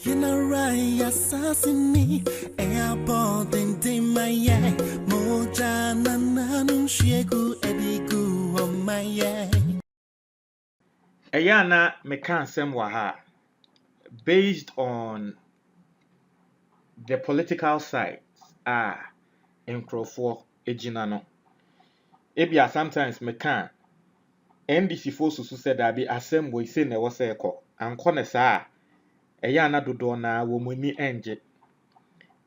You know right, assassin me. Airport and my moja nananu shegu edigu on my Ayana mekan Serwaa based on the political side. Nkrofo ejina no. Ebia sometimes mekan NDC force so said that be asem we say na wo say ko. Anko ne saa. Ayana dodo na wo muni enje.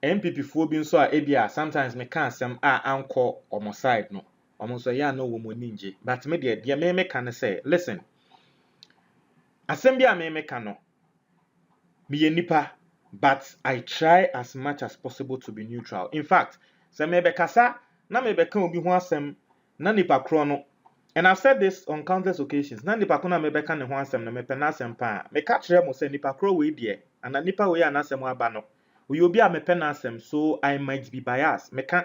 MPP fo bi nso a ebia sometimes mekan asem anko omo side no. Omo so ya no wo muni nje. But me de me meka ne say listen. Asem bia me meka no. Me nipa, but I try as much as possible to be neutral. In fact, se me bekasa na me beka obi ho asem na nipa kro no. And I've said this on countless occasions. Na nipa kro na me beka ne ho asem na me pe na asem pa. Me ka kire mo se nipa kro we die. And nipa we an asem aba no. We obi a me pe na asem, so I might be biased. Me ka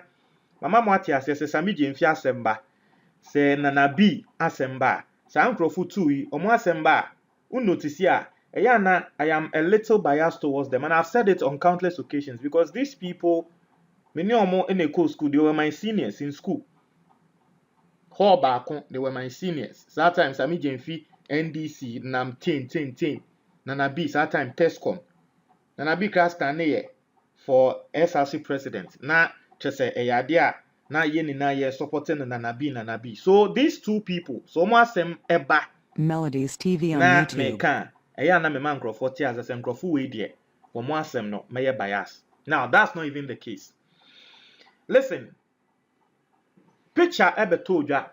mama mo ati ase se sami je mfi asem ba. Se nana bi asem ba. Sa nkrofo tu yi omo asem ba. Un notice ya I am a little biased towards them, and I've said it on countless occasions because these people, many or more in a school, they were my seniors in school. They were my seniors. Sometimes I'm Jenfi, NDC, Nam Tin. Nana B, sometimes Tescom. Nana B class for SRC president. Na chese eyadia na ye supporting Nana B. So these two people, so much them eba. Melodies TV on Na YouTube. meka eya na me man nkrofo ti as nkrofo we die wo mo asem no meye bias. Now that's not even the case. Listen, picture ebeto odwa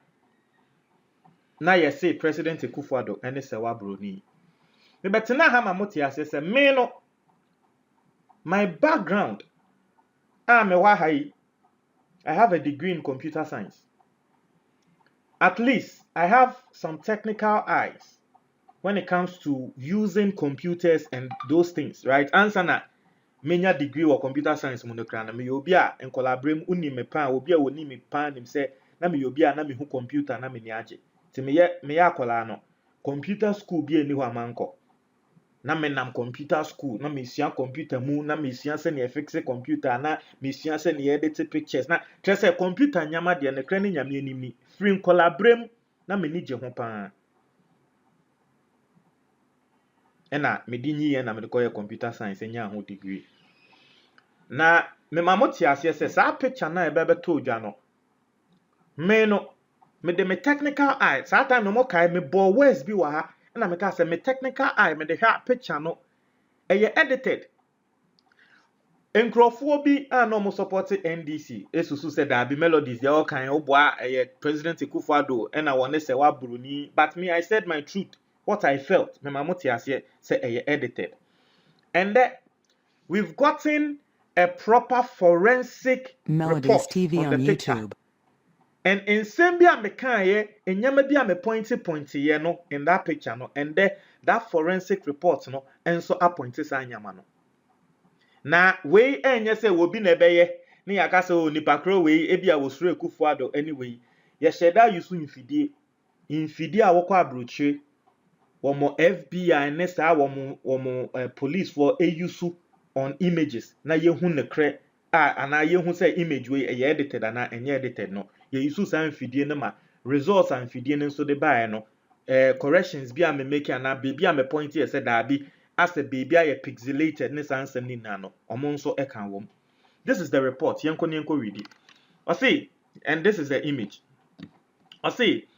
na ye say President Akufo Addo ene Serwaa Broni. Me betena ha ma moti ase se me no my background me wa hai. I have a degree in computer science. At least I have some technical eyes when it comes to using computers and those things, right? Answer na menya degree or computer science monokra na me obi a en collaborate uni me pan obi a woni me pan nim say na me obi a na me hu computer na me ni age ti me ya akola no computer school bi eni ho amanko na me nam computer school na me sua computer mu na me sua se na fix computer na me sua se na edit pictures na tre say computer nyama de na kra ni nyama enim ni free collaborate na me ni je ho pan ena me di nyi na me de koye computer science enya ho degree. Na me mamoti ase se sa picture na ebe to odwa no me no me de me technical eye sa time no mo kai me bo words bi wa ha na me ka se me technical eye me de hwa picture no eye edited enkrofo bi no mo support NDC esusu se da bi melodies ya o kan oboa eye President Akufo Addo na won se wa Broni, but me I said my truth, what I felt. Me mamoti ase se eye edited. And then we've gotten a proper forensic Melodies report TV on the on picture. YouTube. And in Sambia mekaye, enyama bi me pointy ye no in that picture no, and that forensic report no, and so appointed sa nyama no. Na we enye se wobi na ebeye, ni yaka se o nipa kro we ebia wo suru Akufo Addo anyway. Ye sheda yusu infidie a wokọ abrochire, womo FBI ne sa womo police for eyusu on images na yehu ne kre ana yehu say image we e edited ana enye edited no ye use san fidie ne ma results and fidie ne so de bae no corrections bi am make ana baby am point here say da bi as a baby aye pixelated ne san sem ni na no omo nso e kan wom. This is the report yenko read it. I see, and this is the image. I see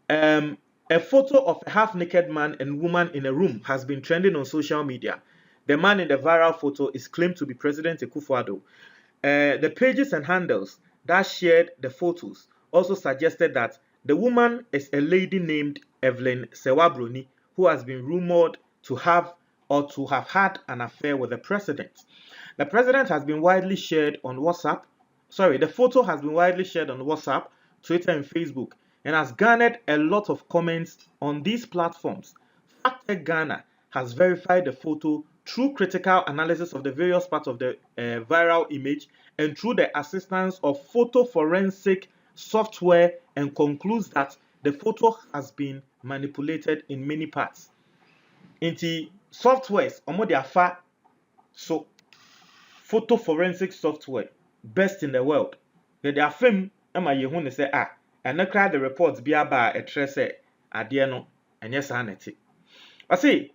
a photo of a half-naked man and woman in a room has been trending on social media. The man in the viral photo is claimed to be President Akufo Addo. The pages and handles that shared the photos also suggested that the woman is a lady named Serwaa Broni, who has been rumored to have had an affair with the president. The president has been widely shared on WhatsApp. The photo has been widely shared on WhatsApp, Twitter, and Facebook, and has garnered a lot of comments on these platforms. Fact Ghana has verified the photo through critical analysis of the various parts of the viral image and through the assistance of photo forensic software, and concludes that the photo has been manipulated in many parts. Inti softwares omo de afa so photo forensic software best in the world. They are film ama ye hu ne say and na the reports bi aba a tre say ade no enye sa na ti. I say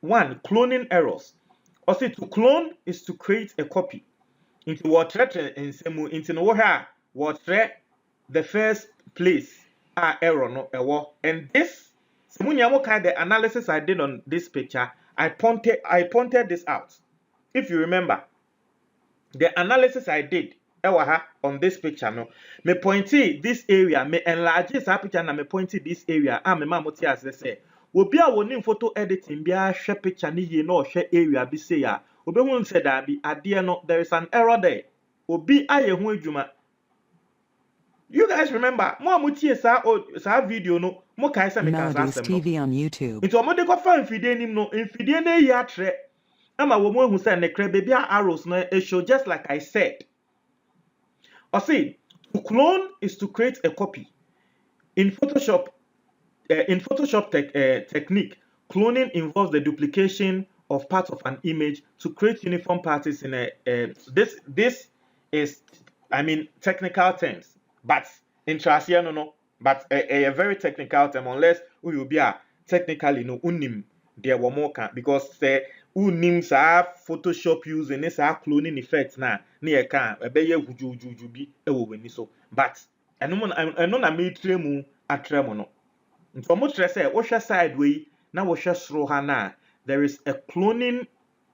one, cloning errors. I say to clone is to create a copy. Into what threat in semu into no ha what threat the first place error no ewo. And this semu kind the analysis I did on this picture, I pointed this out. If you remember, the analysis I did on this picture no, me pointed this area, me enlarge this picture and me pointed this area. Me mama as they say. Obi a woni photo editing bia hwe picture ni ye no hwe area bi say ya obi hu say da bi ade no there is an error there obi aye hu adwuma. You guys remember mo amutie sa video no mo kai say me kan sa Melodies asem no TV on YouTube. nti omo de ko fa mfidie nim no mfidie na yi atre ama wo mo hu say ne kra baby arrows no e show just like I said. I see to clone is to create a copy. In Photoshop technique, cloning involves the duplication of parts of an image to create uniform parts in a this is technical terms, but in Trasiano no, but a very technical term unless we will be technically no unim there were more can because say unim sa Photoshop using this cloning effects na near can a be juju bi e wo weni so but I know na me tremu atremo no. Nti omo tre say wo hwe side way na wo hwe soro ha na there is a cloning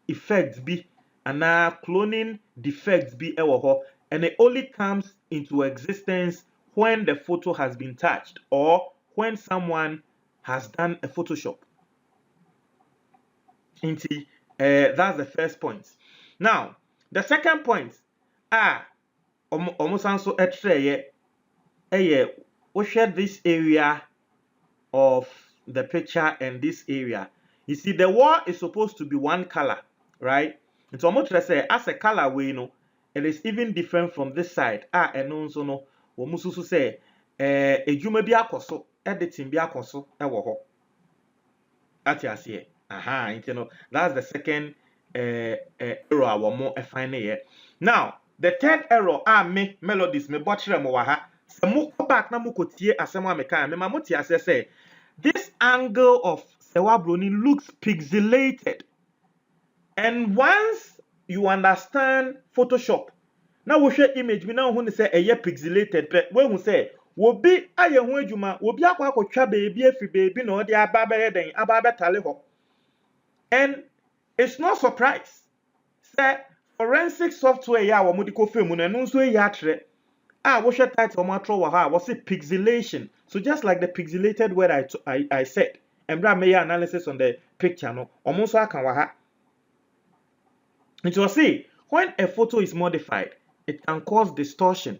effect bi and cloning defects bi ewo ho and it only comes into existence when the photo has been touched or when someone has done a Photoshop. Inti that's the first point. Now the second point omo sanso etre ye wo hwe this area of the picture and this area. You see, the wall is supposed to be one color, right? It's almost like say as a color way, no, it is even different from this side. And also no, we must say, ejuma bi akoso, editing bi akoso, ewo ho. Ati asiye. You know, that's the second error we more find here. Now, the third error me melodies me botchere mo wa ha. Se mo go back na mo ko tie asemo ameka me ma mo tie ase say this angle of Serwaa Broni looks pixelated. And once you understand Photoshop, now we share image, we now want to say a pixelated. But when we say, will be a young juma, will be a quack baby, if baby, no, they are babbe, ababe taleho. And it's no surprise. Say, forensic software, ya, or medical film, and also yatre. What's your title? Was it pixelation? So just like the pixelated word I said, and bring my analysis on the picture no. Almost I can waha. It was say when a photo is modified, it can cause distortion.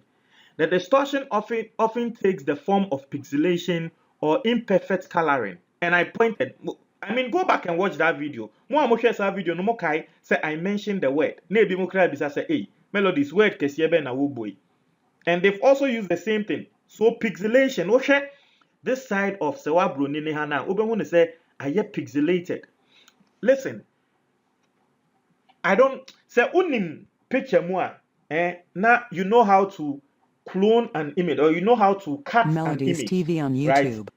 The distortion often takes the form of pixelation or imperfect coloring. And I pointed. Go back and watch that video. More share that video. No more kai say I mentioned the word. Maybe mo cry bisa say hey melodies word kesiebe na wo boy. And they've also used the same thing. So pixelation, okay, this side of Serwaa Broni ne hana, obe hu ne say aye pixelated. Listen, I don't say unim picture mo now you know how to clone an image or you know how to cut Melodies an image. TV on Right? YouTube.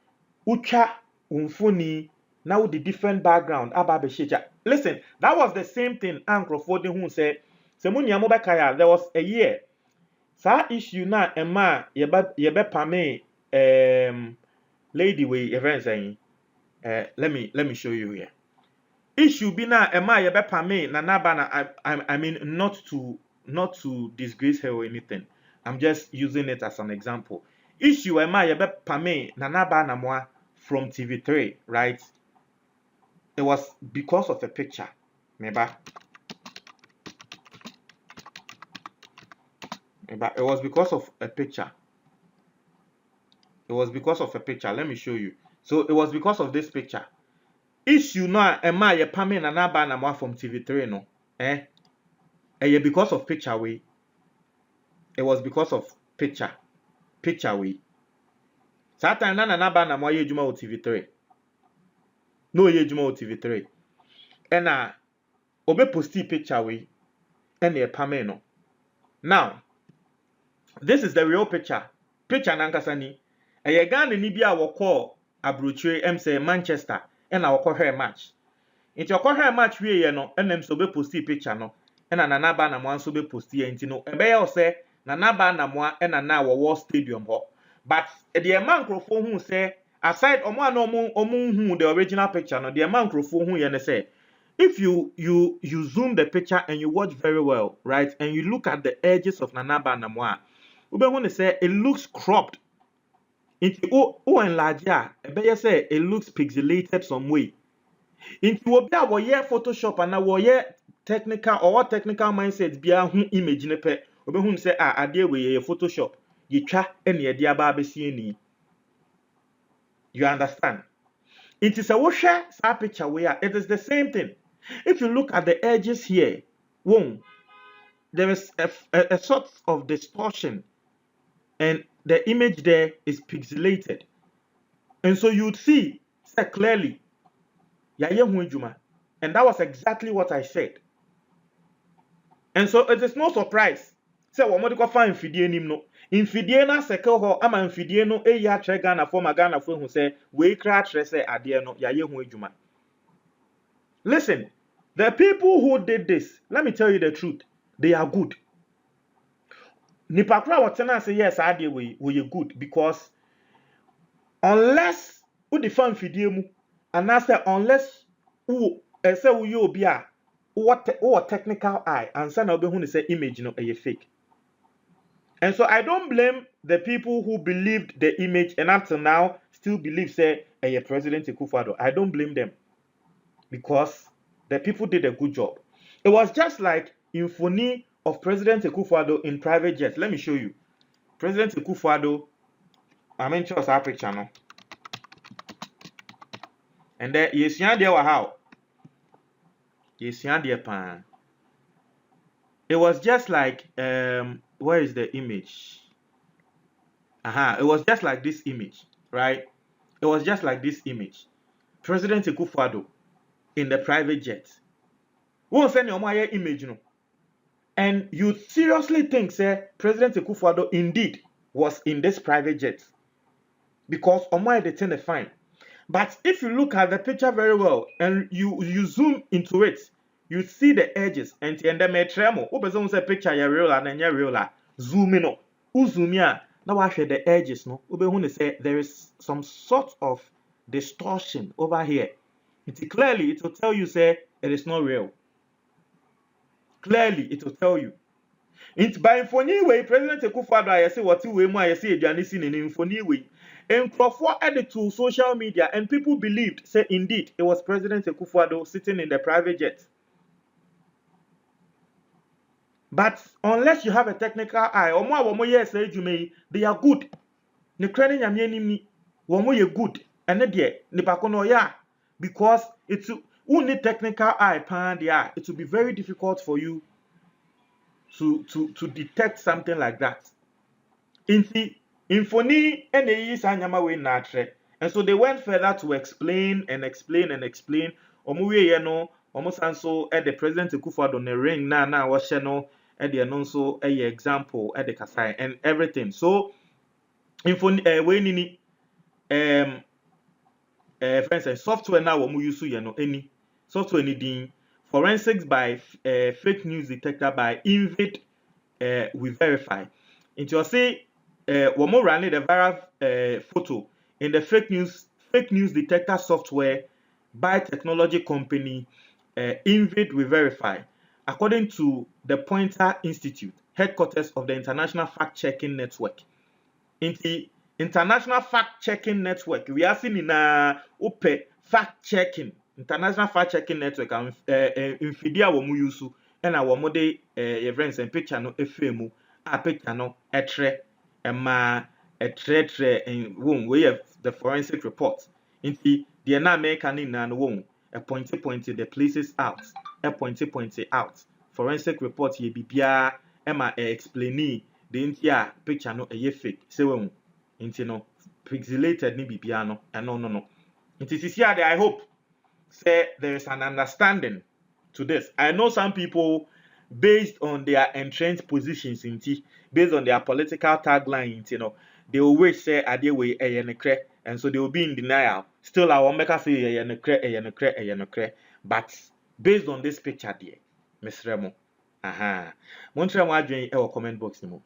Ucha umfuni now with the different background ababe sheja. Listen, that was the same thing Akufo who said, Semunya Mobakaya, there was a year. Sa issue na Emma yebe pame lady way event saying let me show you here. Issue be na Emma yebe pame na naba I mean not to disgrace her or anything. I'm just using it as an example. Issue Emma yebe pame na naba na moi from TV3, right? It was because of a picture. Maybe it was because of a picture. It was because of a picture. Let me show you. So it was because of this picture. Issue na Emma ye pame na naba na moi from TV3 no. Because of picture way. It was because of picture way. Satan na naba na moi ye juma o TV3. no ye juma TV3 ena obe posti picture we ena e pame no. Now this is the real picture nankasa ni eye Ghana ni bia woko abrochire say Manchester ena woko hwe match nti woko hwe match wie ye no ena mso be posti picture no ena nanaba na mwanso be posti ye nti no ebe ye ose nanaba na mwa ena na wo stadium ho but the man crofo hu say aside omo an omo hu the original picture no the man crofo hu ye ne say if you zoom the picture and you watch very well, right, and you look at the edges of nanaba na mwa ube hu ne say it looks cropped. Inti o enlarge ya ebe say it looks pixelated some way. Inti obi a wo ye Photoshop and wo ye technical or what technical mindset bia hu image ne pe obi hu say ade we ye Photoshop ye twa ene ye dia ba besi ani. You understand? It is a washer sa picture where it is the same thing. If you look at the edges here, there is a sort of distortion and the image there is pixelated. And so you'd see clearly, and that was exactly what I said. And so it is no surprise. Say what more find infidie nim no. Infidie na sekel ho ama infidie no eya tre Ghana for Ghana for hu say we kra tre say ade no ya ye hu adwuma. Listen, the people who did this, let me tell you the truth, they are good. Nipakra watena say yes ade we good because unless who define infidie mu and I say unless who say we obi a what technical eye and say na obi hu say image no e fake. And so I don't blame the people who believed the image and up to now still believe say President Akufo. I don't blame them because the people did a good job. It was just like infony of President Akufo in private jets. Let me show you. President Akufo, I'm in charge of picture now. And there yes there were how. Yes there pan. It was just like where is the image? It was just like this image, right? It was just like this image. President Akufo in the private jet. Won't send your image, no. And you seriously think, say, President Akufo indeed was in this private jet because Omaya they turn fine. But if you look at the picture very well and you zoom into it, you see the edges and the metremo. Who person say picture ya real and ya real zoom in. Who zoom ya? Now I share the edges. No, ube say there is some sort of distortion over here. Clearly it will tell you say it is not real. Clearly it will tell you. It's by infony way President Akufo I say what way more I say aduane si in infony way. And Akufo added to social media and people believed say indeed it was President Akufo sitting in the private jet. But unless you have a technical eye, or more yes they are good. Ne krani nyame ni womo ye good. And de ne bakono ya because it's only technical eye pan there. It will be very difficult for you to detect something like that. Infony and anyama we natre. And so they went further to explain and explain and explain. Omuwe ye no almost so at the President Akufo on the ring na was channel at the anonso a example at the kasai and everything. So infony we nini for instance, software now we use any software anything forensics by fake news detector by Invid we verify. Into you say we more running the viral photo in the fake news detector software by technology company Invid we verify according to the Pointer Institute, headquarters of the International Fact-Checking Network. In the International Fact-Checking Network, we are seeing in open fact-checking, International Fact-Checking Network, and infidia womu yusu, and our mode events and picture no efemu, a picture no etre, and womb, we have the forensic report. In the American in and womb, a pointy the places out, a pointy out. Forensic report ye bibia, Emma explaining the entire picture no a fake, so no pixelated ni bibia no, and no. It is here I hope say there is an understanding to this. I know some people, based on their entrenched positions in T, based on their political tagline, they always say Adewe eyenekre, and so they will be in denial. Still, I will make us say eyenekre. But based on this picture, dear, Miss Remo, aha, Montreal, I join our comment box. No,